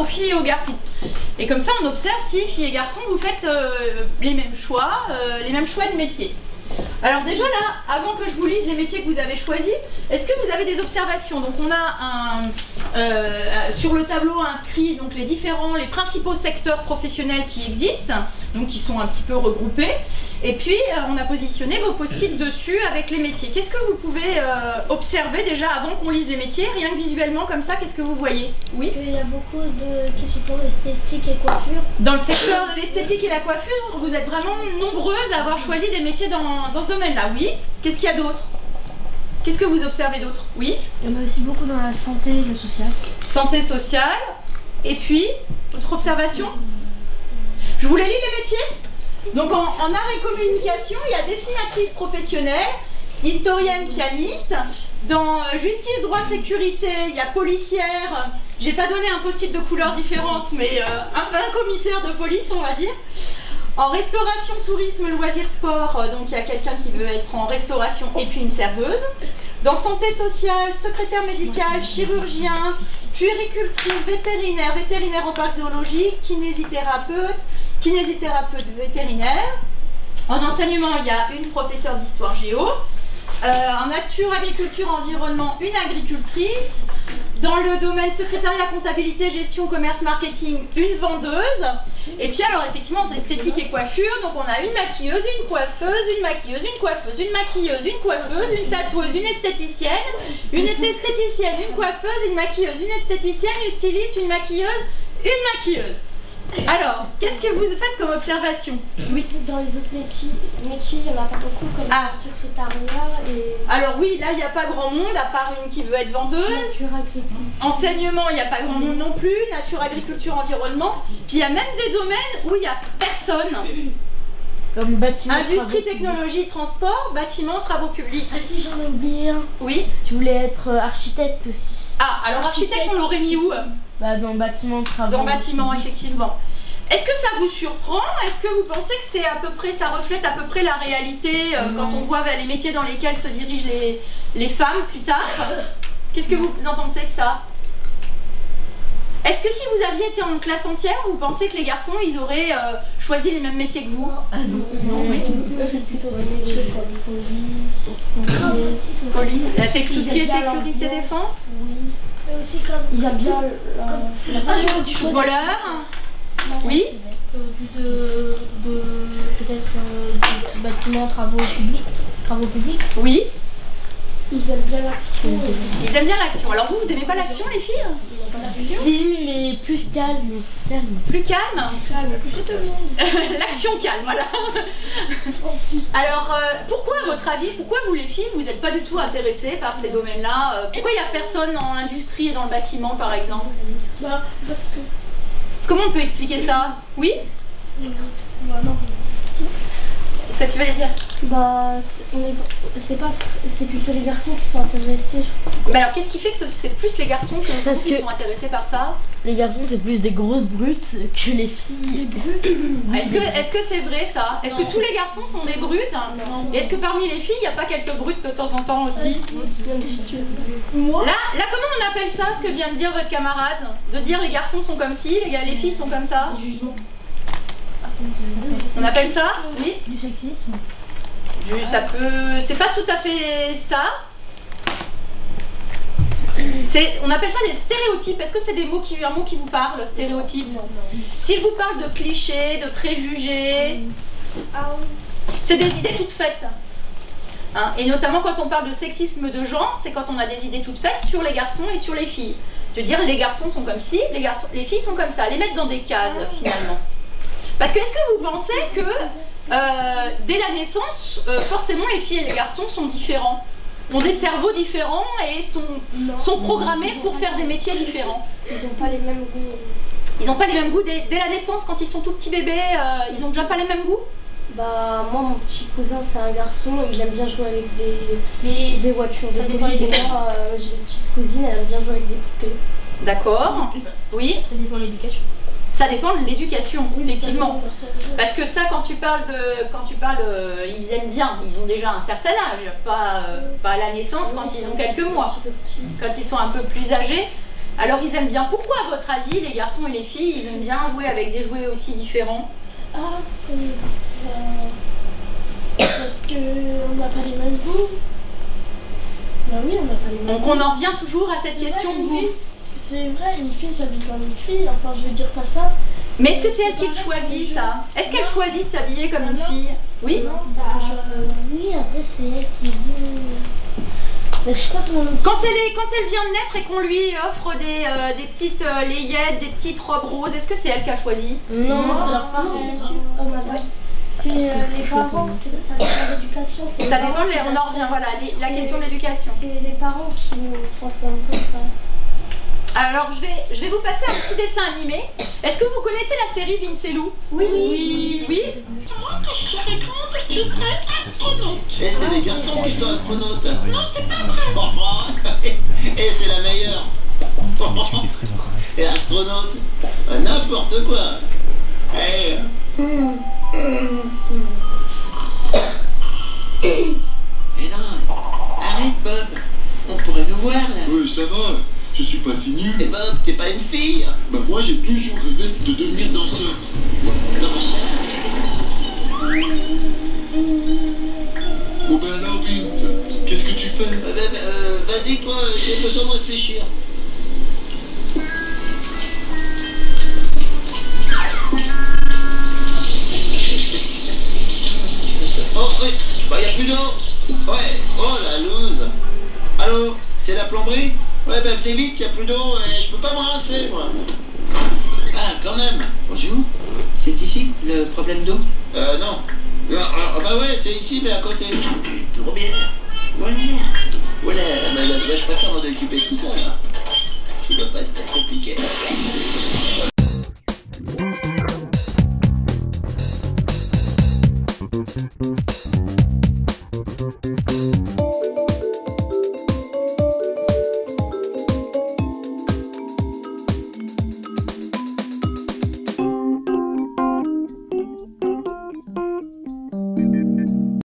aux filles et aux garçons. Et comme ça, on observe si, filles et garçons, vous faites les mêmes choix de métier. Alors déjà là, avant que je vous lise les métiers que vous avez choisis, est-ce que vous avez des observations? Donc on a sur le tableau inscrit donc les principaux secteurs professionnels qui existent, donc qui sont un petit peu regroupés. Et puis on a positionné vos post-it dessus avec les métiers. Qu'est-ce que vous pouvez observer déjà avant qu'on lise les métiers, rien que visuellement comme ça, qu'est-ce que vous voyez? Oui. Il y a beaucoup de questions pour l'esthétique et coiffure. Dans le secteur de l'esthétique et la coiffure, vous êtes vraiment nombreuses à avoir choisi des métiers dans ce domaine-là. Oui. Qu'est-ce qu'il y a d'autre? Qu'est-ce que vous observez d'autre? Oui. Il y en a aussi beaucoup dans la santé et le social. Santé sociale. Et puis, autre observation? Je vous les lis les métiers. Donc en art et communication, il y a dessinatrice professionnelle, historienne, pianiste. Dans justice, droit, sécurité, il y a policière. J'ai pas donné un post-it de couleurs différentes, mais un commissaire de police, on va dire. En restauration, tourisme, loisirs, sport, donc il y a quelqu'un qui veut être en restauration et puis une serveuse. Dans santé sociale, secrétaire médical, chirurgien, puéricultrice, vétérinaire en parc zoologique, kinésithérapeute vétérinaire. En enseignement, il y a une professeure d'histoire géo. En nature, agriculture, environnement, une agricultrice. Dans le domaine secrétariat, comptabilité, gestion, commerce, marketing, une vendeuse. Et puis alors effectivement, c'est esthétique et coiffure. Donc on a une maquilleuse, une coiffeuse, une maquilleuse, une coiffeuse, une maquilleuse, une coiffeuse, une tatoueuse, une esthéticienne, une coiffeuse, une maquilleuse, une esthéticienne, une styliste, une maquilleuse, une maquilleuse. Alors, qu'est-ce que vous faites comme observation? Oui, dans les autres métiers, il n'y en a pas beaucoup, comme le secrétariat et... Alors oui, là, il n'y a pas grand monde, à part une qui veut être vendeuse. Nature, agriculture. Enseignement, il n'y a pas grand monde non plus. Nature, agriculture, environnement. Puis il y a même des domaines où il n'y a personne. Comme bâtiment, industrie, technologie, transport, bâtiment, travaux publics. Ah si, j'en ai oublié un. Oui. Je voulais être architecte aussi. Ah, alors architecte, on l'aurait mis où? Bah dans bâtiment, travaux. Dans bâtiment, effectivement. Est-ce que ça vous surprend? Est-ce que vous pensez que c'est à peu près, ça reflète à peu près la réalité quand on voit les métiers dans lesquels se dirigent les femmes plus tard? Qu'est-ce que vous en pensez de ça? Est-ce que si vous aviez été en classe entière, vous pensez que les garçons, ils auraient choisi les mêmes métiers que vous? Ah non, c'est plutôt les métiers police. C'est tout ce qui est sécurité, défense? Oui. Et aussi comme ils aiment bien j'aurais dû choisir voleur. Oui. Peut-être bâtiment, travaux publics. Oui. Ils aiment bien l'action. Ils aiment bien l'action. Alors vous aimez pas l'action, les filles? Si, mais plus calme. Plus calme? L'action calme, voilà. Alors, pourquoi, à votre avis, pourquoi vous les filles, vous n'êtes pas du tout intéressées par ces domaines-là? Pourquoi il n'y a personne dans l'industrie et dans le bâtiment, par exemple? Bah, parce que... Comment on peut expliquer ça? Oui? Bah, non. Ça, tu vas les dire? Bah, c'est plutôt les garçons qui sont intéressés. Mais alors, qu'est-ce qui fait que c'est plus les garçons qui sont intéressés par ça? Les garçons, c'est plus des grosses brutes que les filles. Est-ce que c'est vrai ça? Est-ce que tous les garçons sont des brutes? Et est-ce que parmi les filles, il n'y a pas quelques brutes de temps en temps aussi? Là, comment on appelle ça, ce que vient de dire votre camarade? De dire les garçons sont comme ci, les filles sont comme ça? On appelle ça? Oui. Du sexisme. Ça peut... C'est pas tout à fait ça. On appelle ça des stéréotypes. Est-ce que c'est un mot qui vous parle, stéréotype? Si je vous parle de clichés, de préjugés, c'est des idées toutes faites. Hein, et notamment quand on parle de sexisme de genre, c'est quand on a des idées toutes faites sur les garçons et sur les filles. De dire les garçons sont comme ci, les filles sont comme ça. Les mettre dans des cases finalement. Parce que est-ce que vous pensez que dès la naissance, forcément les filles et les garçons sont différents, ont des cerveaux différents et sont programmés pour faire des métiers différents? Ils n'ont pas les mêmes goûts. Ils n'ont pas les mêmes goûts dès la naissance, quand ils sont tout petits bébés, ils n'ont déjà pas les mêmes goûts? Bah moi mon petit cousin c'est un garçon, il aime bien jouer avec des voitures. Ça dépend des moi j'ai une petite cousine, elle aime bien jouer avec des poupées. D'accord. Oui. Ça dépend de l'éducation. Ça dépend de l'éducation, effectivement. Parce que ça, quand tu parles, ils aiment bien, ils ont déjà un certain âge, pas à la naissance quand ils ont quelques mois. Quand ils sont un peu plus âgés, Alors ils aiment bien. Pourquoi à votre avis, les garçons et les filles, ils aiment bien jouer avec des jouets aussi différents? Parce qu'on n'a pas les mêmes goûts. Bah oui, on n'a pas les mêmes Donc goûts. on en revient toujours à cette question de goût. C'est vrai, une fille s'habille comme une fille, enfin je veux dire pas ça. Mais est-ce que c'est elle qui le choisit, ça? Est-ce qu'elle choisit de s'habiller comme une fille? Oui? Oui, après c'est elle qui veut... Mais je sais pas comment... Quand elle vient de naître et qu'on lui offre des petites layettes, des petites robes roses, est-ce que c'est elle qui a choisi? Non, c'est leurs parents. C'est les parents, ça dépend de l'éducation. Ça dépend, on en revient, voilà, la question de l'éducation. C'est les parents qui nous transforment comme ça. Alors je vais vous passer un petit dessin animé. Est-ce que vous connaissez la série Vince et Lou? Oui. Oui? Moi, quand je serai grande, je serai astronaute. Et c'est les garçons qui sont astronautes. Non, c'est pas vrai. Bon, et c'est la meilleure. Et astronaute, n'importe quoi. Et... Et non, arrête Bob, on pourrait nous voir là. Oui, ça va, je suis pas si nul. Et Bob, t'es pas une fille. Bah moi j'ai toujours rêvé de devenir danseur. Danseur. Bon ben alors Vince, qu'est-ce que tu fais? Vas-y toi, j'ai besoin de réfléchir. Oh oui, bah y a plus d'eau. Ouais, oh la loose. Allô, c'est la plomberie? Ouais, bah venez vite, y a plus d'eau et je peux pas me rincer moi. Ah, quand même. Bonjour. C'est ici le problème d'eau? Non. Bah ouais, c'est ici, mais à côté. Pour bien. Voilà. Voilà, bah, je préfère m'en occuper tout ça là. Ça doit pas être très compliqué.